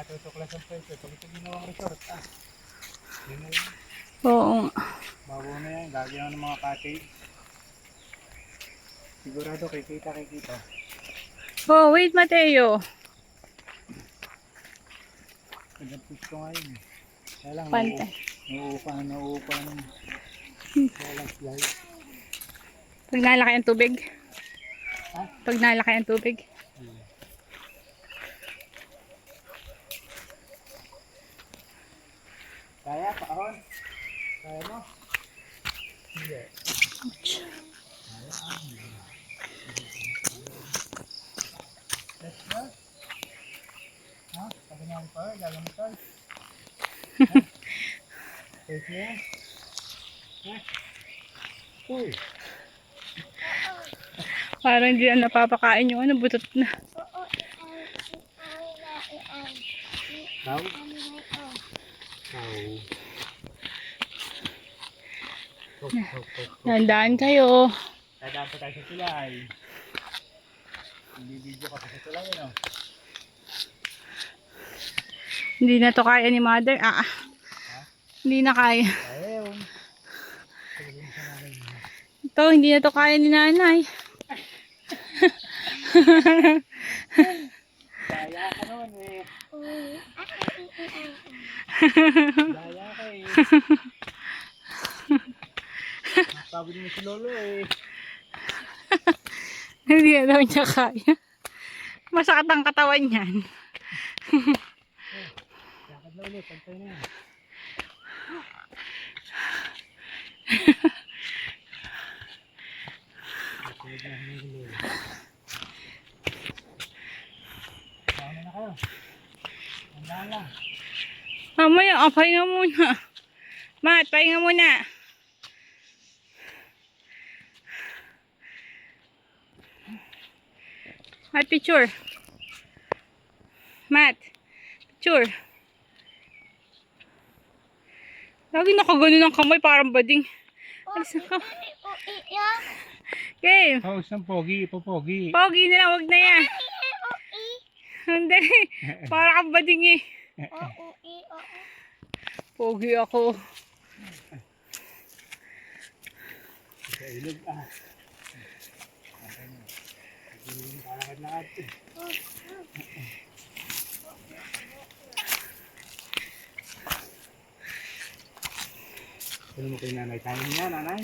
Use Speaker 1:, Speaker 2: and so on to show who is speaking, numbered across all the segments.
Speaker 1: natutuklasan pa ito. Pag ito ginawang resort, yun na yun.
Speaker 2: Oo.
Speaker 1: Bago na yan, gagawin ng mga cottage. Sigurado kikita.
Speaker 2: Oh, wait, Mateo.
Speaker 1: Nagapos ko ngayon. Kaya lang,
Speaker 2: Pantay.
Speaker 1: nauupa ng kaya lang slide.
Speaker 2: Pag nalaki ang tubig.
Speaker 1: Ha?
Speaker 2: Pag nalaki ang tubig.
Speaker 1: Kaya, paon. Kaya mo? Hindi. Let's go. Ha? Sabi niya pa, gagamitan. Safe niya. Ha? Uy.
Speaker 2: Parang hindi na napapakain yung ano, butot na.
Speaker 1: Now?
Speaker 2: Dandaan kayo.
Speaker 1: Dadaan pa tayo sa tulay. Hindi video ka pa sa tulay, ano?
Speaker 2: Hindi na to kaya ni mother. Hindi na kaya.
Speaker 1: Ayaw.
Speaker 2: Ito, hindi na to kaya ni nanay.
Speaker 1: Daya ka naman eh. Daya ka eh. Sabi mo si Lolo eh.
Speaker 2: Hindi na daw niya kaya. Masakit ang katawan niyan.
Speaker 1: Lakad na ulit, pantay na yan. Saan na kayo? Andahan lang.
Speaker 2: Mamaya, pahinga muna. Mat, pahinga muna. Mat, picture. Mat, picture. Lagi nakagano ng kamay, parang bading. Alis na ka. Okay.
Speaker 1: Oh, isang pogi, ipopogi.
Speaker 2: Pogi na lang, wag na yan. Hindi. Para kang bading eh. Pogi ako.
Speaker 1: Sa ilog Lakad-lakad. Ano mo kay nanay? Kaya mo niya, nanay?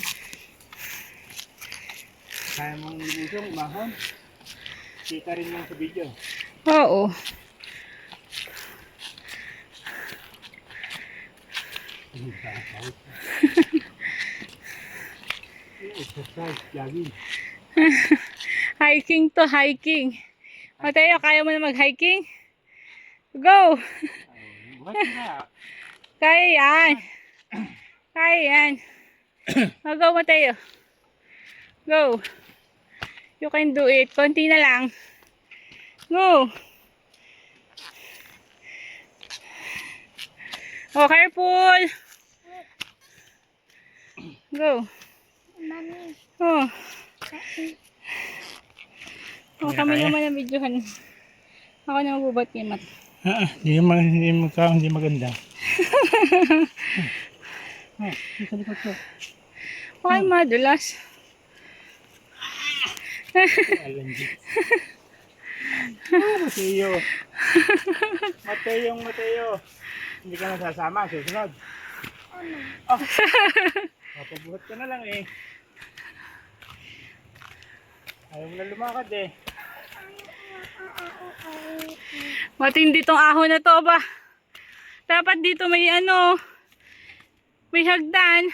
Speaker 1: Kaya mong ilusong, umahon? Kita rin yan sa video.
Speaker 2: Oo.
Speaker 1: Exercise, jogging.
Speaker 2: Hiking to, hiking. Mateo, kaya mo na mag-hiking? Go!
Speaker 1: What na?
Speaker 2: Kaya yan. Kaya yan. Go, Mateo. Go. You can do it. Konti na lang. Go. Oh, careful. Go. Oh. Oh, kami naman ang videohan. Ako na mabubat kay Mat.
Speaker 1: Hindi maganda. Sa likod ko.
Speaker 2: Okay, madulas.
Speaker 1: Mateo. Mateo. Hindi ka nasasama. Susunod. Oh. Papabuhat ka na lang eh. Ayaw mo na lumakad eh.
Speaker 2: Matindi tong ahon na to ba? Dapat dito may ano, may hagdan.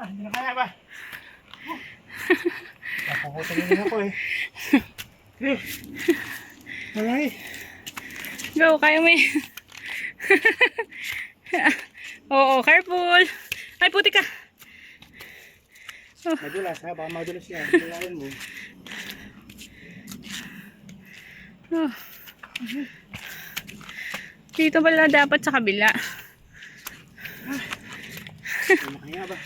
Speaker 1: Hindi na kaya ba? Papabutan na ako eh. Alright.
Speaker 2: Go, kaya mo yan. Oo, careful. Ay, puti ka.
Speaker 1: Madulas ha, baka madulas yan. Kailangan mo.
Speaker 2: Oh. Dito pala dapat sa kabila.
Speaker 1: Hindi na kaya ba?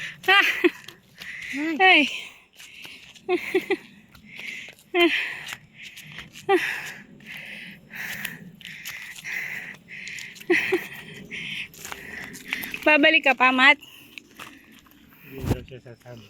Speaker 2: Ay. Babalik ka pa, Mat?
Speaker 1: Hindi daw siya sasama.